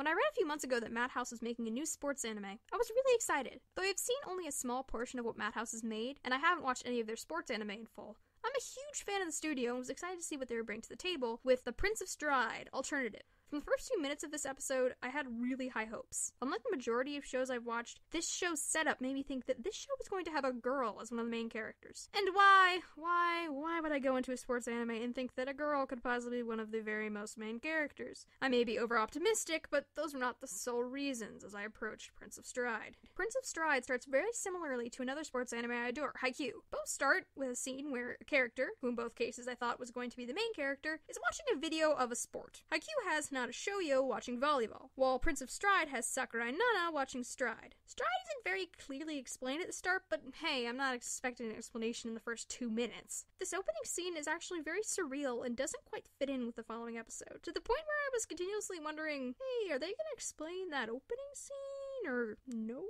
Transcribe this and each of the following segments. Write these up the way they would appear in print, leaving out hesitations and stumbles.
When I read a few months ago that Madhouse was making a new sports anime, I was really excited. Though I've seen only a small portion of what Madhouse has made, and I haven't watched any of their sports anime in full, I'm a huge fan of the studio and was excited to see what they would bring to the table with the Prince of Stride alternative. From the first few minutes of this episode, I had really high hopes. Unlike the majority of shows I've watched, this show's setup made me think that this show was going to have a girl as one of the main characters. And why would I go into a sports anime and think that a girl could possibly be one of the very most main characters? I may be over-optimistic, but those were not the sole reasons as I approached Prince of Stride. Prince of Stride starts very similarly to another sports anime I adore, Haikyuu. Both start with a scene where a character, who in both cases I thought was going to be the main character, is watching a video of a sport. Haikyuu has Hinata Shoyo watching volleyball, while Prince of Stride has Sakurai Nana watching Stride. Stride isn't very clearly explained at the start, but hey, I'm not expecting an explanation in the first 2 minutes. This opening scene is actually very surreal and doesn't quite fit in with the following episode, to the point where I was continuously wondering, hey, are they gonna explain that opening scene, or no?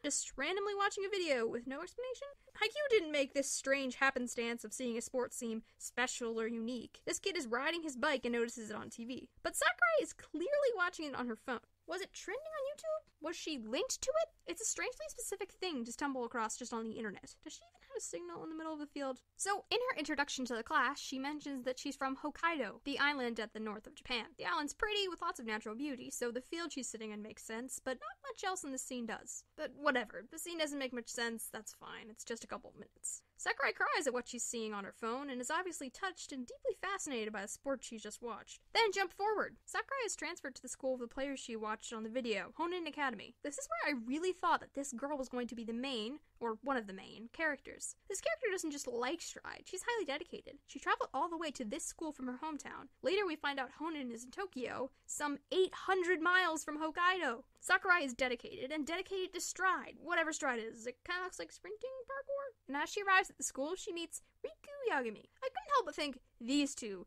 Just randomly watching a video with no explanation? Haikyuu didn't make this strange happenstance of seeing a sports seem special or unique. This kid is riding his bike and notices it on TV. But Sakurai is clearly watching it on her phone. Was it trending on YouTube? Was she linked to it? It's a strangely specific thing to stumble across just on the internet. Does she even have a signal in the middle of the field? So, in her introduction to the class, she mentions that she's from Hokkaido, the island at the north of Japan. The island's pretty, with lots of natural beauty, so the field she's sitting in makes sense, but not much else in the scene does. But whatever, the scene doesn't make much sense, that's fine, it's just a couple of minutes. Sakurai cries at what she's seeing on her phone and is obviously touched and deeply fascinated by the sport she's just watched. Then jump forward. Sakurai is transferred to the school of the players she watched on the video, Honen Academy. This is where I really thought that this girl was going to be the main, or one of the main, characters. This character doesn't just like Stride, she's highly dedicated. She traveled all the way to this school from her hometown. Later we find out Honen is in Tokyo, some 800 miles from Hokkaido. Sakurai is dedicated, and dedicated to Stride, whatever Stride is. It kind of looks like sprinting parkour. And as she arrives at the school, she meets Riku Yagami. I couldn't help but think, these two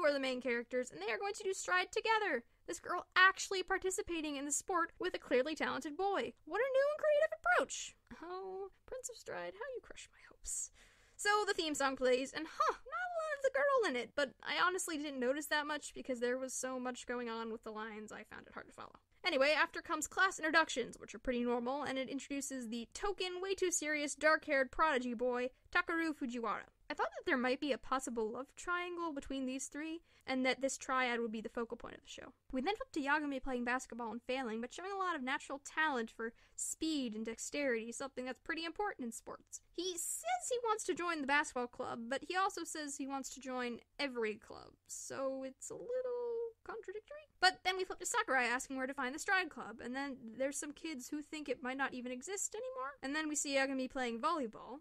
are the main characters, and they are going to do Stride together. This girl actually participating in the sport with a clearly talented boy. What a new and creative approach. Oh, Prince of Stride, how you crush my hopes. So the theme song plays, and not a lot of the girl in it, but I honestly didn't notice that much because there was so much going on with the lines I found it hard to follow. Anyway, after comes class introductions, which are pretty normal, and it introduces the token, way too serious, dark-haired prodigy boy, Takeru Fujiwara. I thought that there might be a possible love triangle between these three, and that this triad would be the focal point of the show. We then flip to Yagami playing basketball and failing, but showing a lot of natural talent for speed and dexterity, something that's pretty important in sports. He says he wants to join the basketball club, but he also says he wants to join every club, so it's a little contradictory. But then we flip to Sakurai asking where to find the Stride Club, and then there's some kids who think it might not even exist anymore, and then we see Yagami playing volleyball.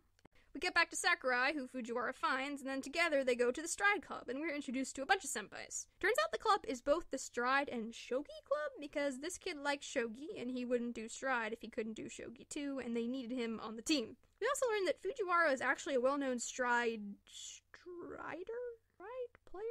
We get back to Sakurai, who Fujiwara finds, and then together they go to the Stride Club, and we're introduced to a bunch of senpais. Turns out the club is both the Stride and Shogi Club, because this kid likes Shogi, and he wouldn't do Stride if he couldn't do Shogi too, and they needed him on the team. We also learned that Fujiwara is actually a well-known Strider? Player?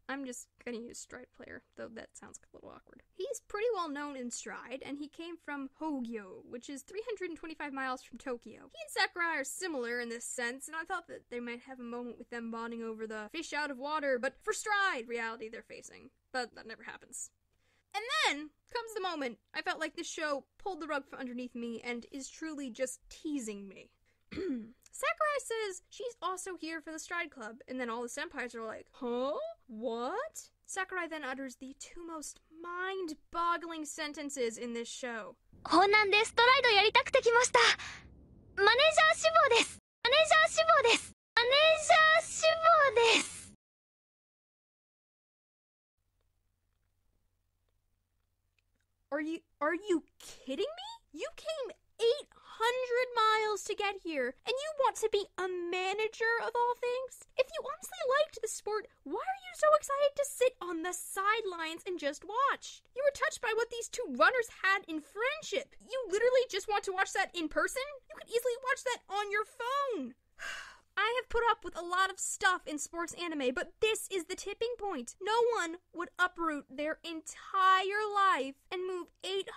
I'm just gonna use Stride player, though that sounds a little awkward. He's pretty well known in Stride, and he came from Hogyo, which is 325 miles from Tokyo. He and Sakurai are similar in this sense, and I thought that they might have a moment with them bonding over the fish out of water, but for Stride reality they're facing. But that never happens. And then comes the moment I felt like this show pulled the rug from underneath me and is truly just teasing me. Sakurai says she's also here for the Stride Club, and then all the senpais are like, huh? What? Sakurai then utters the two most mind-boggling sentences in this show. ホンナンでストライドやりたくて来ました。マネージャー志望です。マネージャー志望です。マネージャー志望です。Are you kidding me? You came 800 miles to get here, and you want to be a manager of all things? If you honestly liked the sport, why are you so excited to sit on the sidelines and just watch? You were touched by what these two runners had in friendship. You literally just want to watch that in person? You could easily watch that on your phone. I have put up with a lot of stuff in sports anime, but this is the tipping point. No one would uproot their entire life and move 800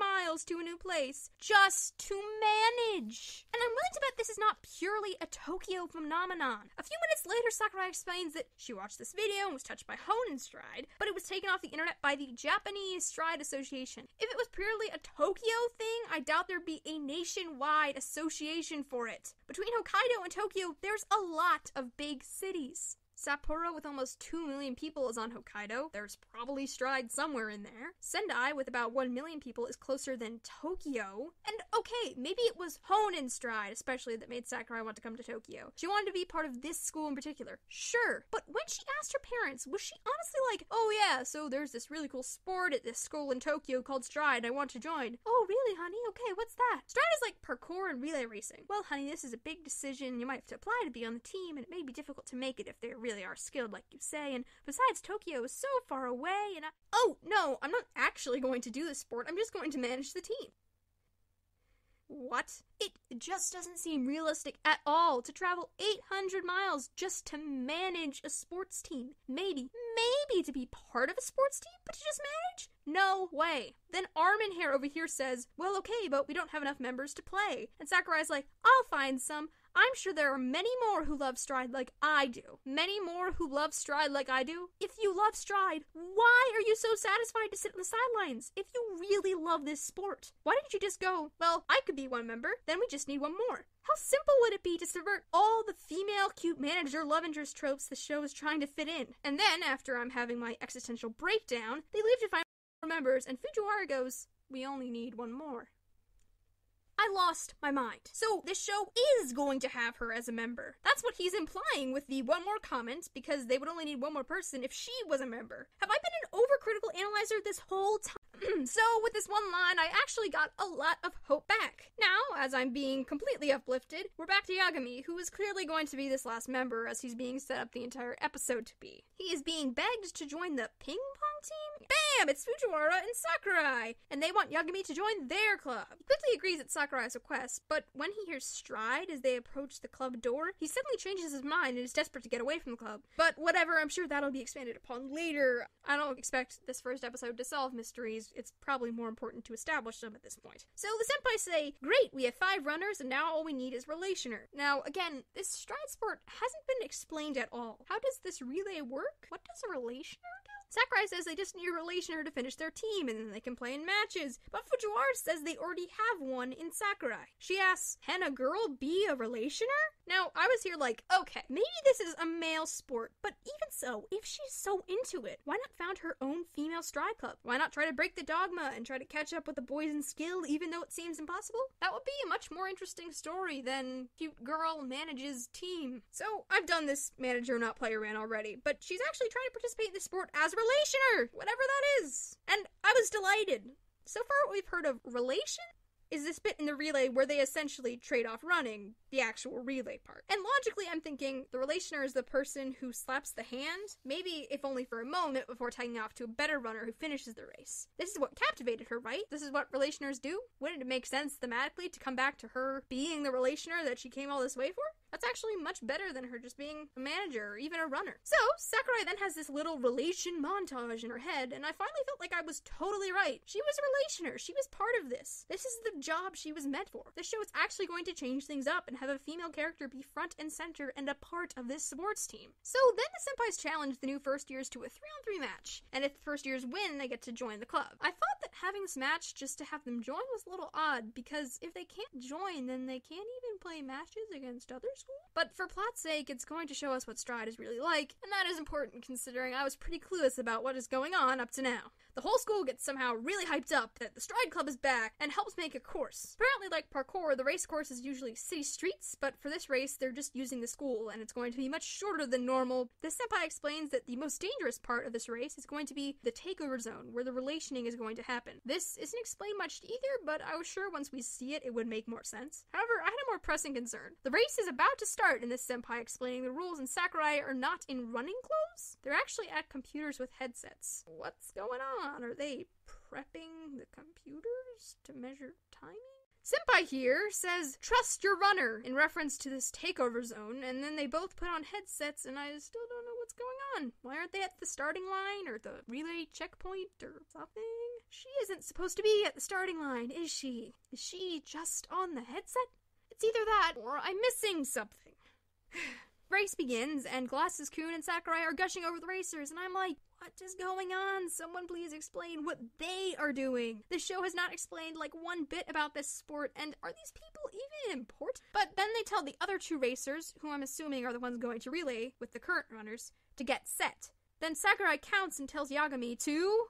miles to a new place just to manage. And I'm willing to bet this is not purely a Tokyo phenomenon. A few minutes later, Sakurai explains that she watched this video and was touched by Honen Stride, but it was taken off the internet by the Japanese Stride Association. If it was purely a Tokyo thing, I doubt there'd be a nationwide association for it. Between Hokkaido and Tokyo, there's a lot of big cities. Sapporo, with almost 2 million people, is on Hokkaido. There's probably Stride somewhere in there. Sendai, with about 1 million people, is closer than Tokyo. And okay, maybe it was Honen Stride, especially, that made Sakurai want to come to Tokyo. She wanted to be part of this school in particular. Sure, but when she asked her parents, was she honestly like, oh yeah, so there's this really cool sport at this school in Tokyo called Stride, I want to join. Oh really, honey? Okay, what's that? Stride is like parkour and relay racing. Well, honey, this is a big decision. You might have to apply to be on the team, and it may be difficult to make it if they're really are skilled like you say, and besides Tokyo is so far away, and oh no, I'm not actually going to do this sport, I'm just going to manage the team. What? It just doesn't seem realistic at all to travel 800 miles just to manage a sports team. Maybe to be part of a sports team, but to just manage? No way. Then Armin Hair over here says, well okay, but we don't have enough members to play. And Sakurai's like, I'll find some. I'm sure there are many more who love Stride like I do. Many more who love Stride like I do. If you love Stride, why are you so satisfied to sit on the sidelines? If you really love this sport, why didn't you just go, well, I could be one member, then we just need one more? How simple would it be to subvert all the female cute manager love interest tropes the show is trying to fit in? And then, after I'm having my existential breakdown, they leave to find more members, and Fujiwara goes, we only need one more. I lost my mind. So this show is going to have her as a member. That's what he's implying with the one more comment, because they would only need one more person if she was a member. Have I been an overcritical analyzer this whole time? So with this one line, I actually got a lot of hope back. Now, as I'm being completely uplifted, we're back to Yagami, who is clearly going to be this last member as he's being set up the entire episode to be. He is being begged to join the ping pong team? Bam! It's Fujiwara and Sakurai! And they want Yagami to join their club. He quickly agrees at Sakurai's request, but when he hears Stride as they approach the club door, he suddenly changes his mind and is desperate to get away from the club. But whatever, I'm sure that'll be expanded upon later. I don't expect this first episode to solve mysteries. It's probably more important to establish them at this point. So the senpai say, great, we have 5 runners and now all we need is Relationer. Now, again, this Stride sport hasn't been explained at all. How does this relay work? What does a Relationer do? Sakurai says they just need a Relationer to finish their team and then they can play in matches, but Fujiwara says they already have one in Sakurai. She asks, can a girl be a Relationer? Now, I was here like, okay, maybe this is a male sport, but even so, if she's so into it, why not found her own female Stride club? Why not try to break the dogma and try to catch up with the boys in skill even though it seems impossible? That would be a much more interesting story than cute girl manages team. So, I've done this manager not player rant already, but she's actually trying to participate in this sport as a Relationer, whatever that is. And I was delighted. So far what we've heard of Relation is this bit in the relay where they essentially trade off running, the actual relay part. And logically, I'm thinking the Relationer is the person who slaps the hand, maybe if only for a moment before tagging off to a better runner who finishes the race. This is what captivated her, right? This is what Relationers do? Wouldn't it make sense thematically to come back to her being the Relationer that she came all this way for? That's actually much better than her just being a manager or even a runner. So, Sakurai then has this little relation montage in her head, and I finally felt like I was totally right. She was a Relationer. She was part of this. This is the job she was meant for. This show is actually going to change things up and have a female character be front and center and a part of this sports team. So then the senpais challenge the new first years to a 3-on-3 match, and if the first years win, they get to join the club. I thought that having this match just to have them join was a little odd, because if they can't join, then they can't even play matches against others. But for plot's sake, it's going to show us what Stride is really like, and that is important considering I was pretty clueless about what is going on up to now. The whole school gets somehow really hyped up that the Stride Club is back and helps make a course. Apparently, like parkour, the race course is usually city streets, but for this race, they're just using the school, and it's going to be much shorter than normal. The senpai explains that the most dangerous part of this race is going to be the takeover zone, where the relationing is going to happen. This isn't explained much either, but I was sure once we see it, it would make more sense. However, I had a more pressing concern. The race is about to start, and this senpai explaining the rules, and Sakurai are not in running clothes. They're actually at computers with headsets. What's going on? Are they prepping the computers to measure timing? Senpai here says, "Trust your runner," in reference to this takeover zone, and then they both put on headsets, and I still don't know what's going on. Why aren't they at the starting line, or the relay checkpoint, or something? She isn't supposed to be at the starting line, is she? Is she just on the headset? It's either that, or I'm missing something. Race begins, and Glasses-kun and Sakurai are gushing over the racers, and I'm like, what is going on? Someone please explain what they are doing. This show has not explained like one bit about this sport, and are these people even important? But then they tell the other two racers, who I'm assuming are the ones going to relay with the current runners, to get set. Then Sakurai counts and tells Yagami to...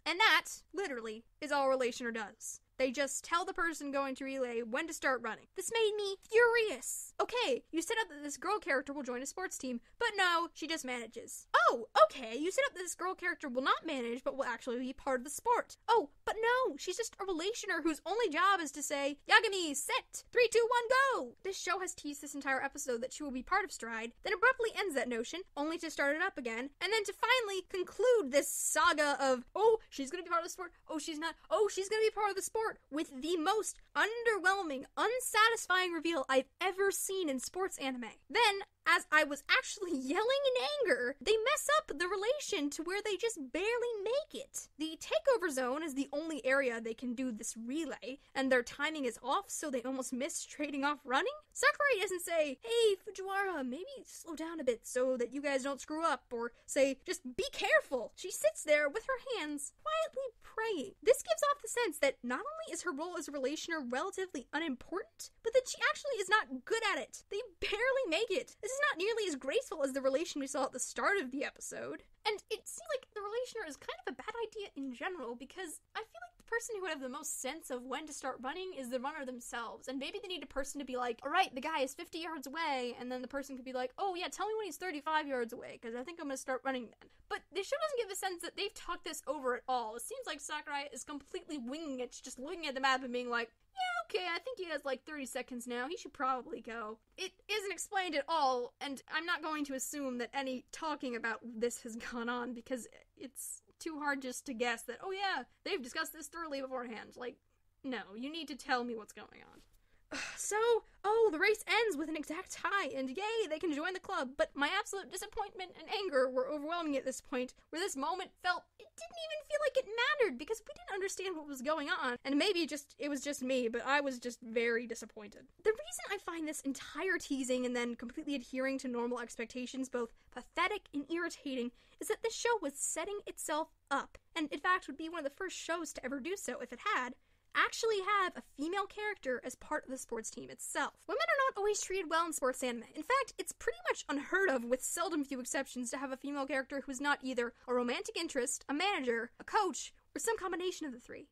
And that, literally, is all Relationer does. They just tell the person going to relay when to start running. This made me furious. Okay, you set up that this girl character will join a sports team, but no, she just manages. Oh, okay, you set up that this girl character will not manage, but will actually be part of the sport. Oh, but no, she's just a Relationer whose only job is to say, Yagami, set, 3, 2, 1, go! This show has teased this entire episode that she will be part of Stride, then abruptly ends that notion, only to start it up again, and then to finally conclude this saga of, oh, she's gonna be part of the sport, oh, she's not, oh, she's gonna be part of the sport, with the most underwhelming, unsatisfying reveal I've ever seen in sports anime. Then, as I was actually yelling in anger, they mess up the relation to where they just barely make it. The takeover zone is the only area they can do this relay, and their timing is off, so they almost miss trading off running? Sakurai doesn't say, hey, Fujiwara, maybe slow down a bit so that you guys don't screw up, or say, just be careful. She sits there with her hands quietly praying. This gives off the sense that not only is her role as a Relationer relatively unimportant, but that she actually is not good at it. They barely make it. This is not nearly as graceful as the relation we saw at the start of the episode. And it seems like the Relationer is kind of a bad idea in general, because I feel like the person who would have the most sense of when to start running is the runner themselves. And maybe they need a person to be like, alright, the guy is 50 yards away, and then the person could be like, oh yeah, tell me when he's 35 yards away, because I think I'm going to start running then. But this show doesn't give a sense that they've talked this over at all. It seems like Sakurai is completely winging it, just looking at the map and being like, yeah, okay, I think he has like 30 seconds now, he should probably go. It isn't explained at all, and I'm not going to assume that any talking about this has gone on, because it's too hard just to guess that, oh yeah, they've discussed this thoroughly beforehand. Like, no, you need to tell me what's going on. So, the race ends with an exact tie, and yay, they can join the club, but my absolute disappointment and anger were overwhelming at this point, where this moment felt, it didn't even feel like it mattered, because we didn't understand what was going on, and maybe it was just me, but I was just very disappointed. The reason I find this entire teasing and then completely adhering to normal expectations both pathetic and irritating is that this show was setting itself up, and in fact would be one of the first shows to ever do so if it had, actually have a female character as part of the sports team itself. Women are not always treated well in sports anime. In fact, it's pretty much unheard of, with seldom few exceptions, to have a female character who's not either a romantic interest, a manager, a coach, or some combination of the three.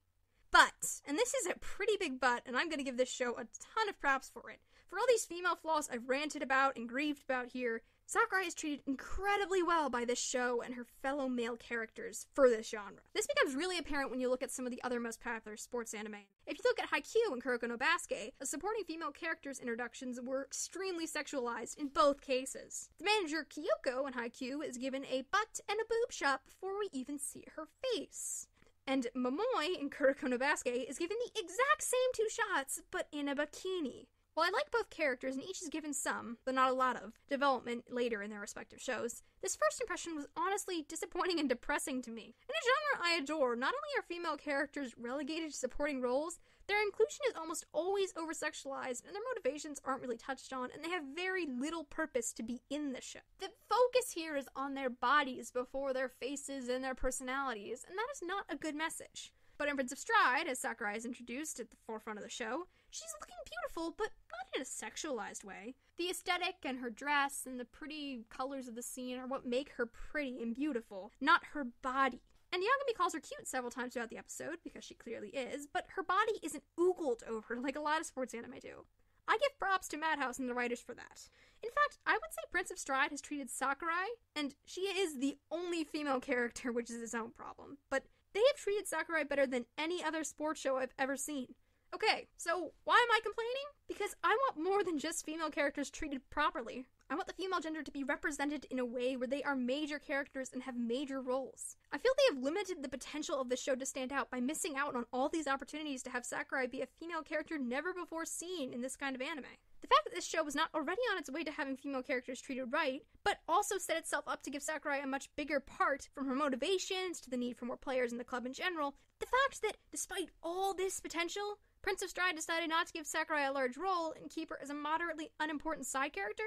But, and this is a pretty big but, and I'm going to give this show a ton of props for it. For all these female flaws I've ranted about and grieved about here, Sakurai is treated incredibly well by this show and her fellow male characters for this genre. This becomes really apparent when you look at some of the other most popular sports anime. If you look at Haikyuu and Kuroko no Basket, the supporting female characters' introductions were extremely sexualized in both cases. The manager Kyoko in Haikyuu is given a butt and a boob shot before we even see her face. And Momoi in Kuroko no Basket is given the exact same two shots, but in a bikini. While I like both characters and each is given some, though not a lot of, development later in their respective shows, this first impression was honestly disappointing and depressing to me. In a genre I adore, not only are female characters relegated to supporting roles, their inclusion is almost always over-sexualized, and their motivations aren't really touched on, and they have very little purpose to be in the show. The focus here is on their bodies before their faces and their personalities, and that is not a good message. But in Prince of Stride, as Sakurai is introduced at the forefront of the show, she's looking beautiful, but not in a sexualized way. The aesthetic and her dress and the pretty colors of the scene are what make her pretty and beautiful, not her body. And Yagami calls her cute several times throughout the episode, because she clearly is, but her body isn't oogled over like a lot of sports anime do. I give props to Madhouse and the writers for that. In fact, I would say Prince of Stride has treated Sakurai, and she is the only female character, which is its own problem, but they have treated Sakurai better than any other sports show I've ever seen. Okay, so why am I complaining? Because I want more than just female characters treated properly. I want the female gender to be represented in a way where they are major characters and have major roles. I feel they have limited the potential of the show to stand out by missing out on all these opportunities to have Sakurai be a female character never before seen in this kind of anime. The fact that this show was not already on its way to having female characters treated right, but also set itself up to give Sakurai a much bigger part, from her motivations to the need for more players in the club in general, the fact that, despite all this potential, Prince of Stride decided not to give Sakurai a large role and keep her as a moderately unimportant side character,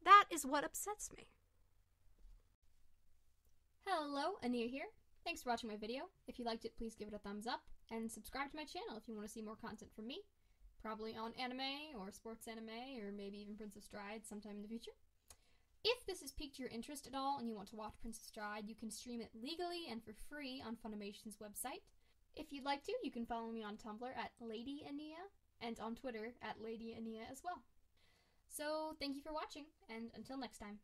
that is what upsets me. Hello, Ineia here. Thanks for watching my video. If you liked it, please give it a thumbs up, and subscribe to my channel if you want to see more content from me. Probably on anime, or sports anime, or maybe even Prince of Stride sometime in the future. If this has piqued your interest at all and you want to watch Prince of Stride, you can stream it legally and for free on Funimation's website. If you'd like to, you can follow me on Tumblr at LadyIneia, and on Twitter at LadyIneia as well. So, thank you for watching, and until next time.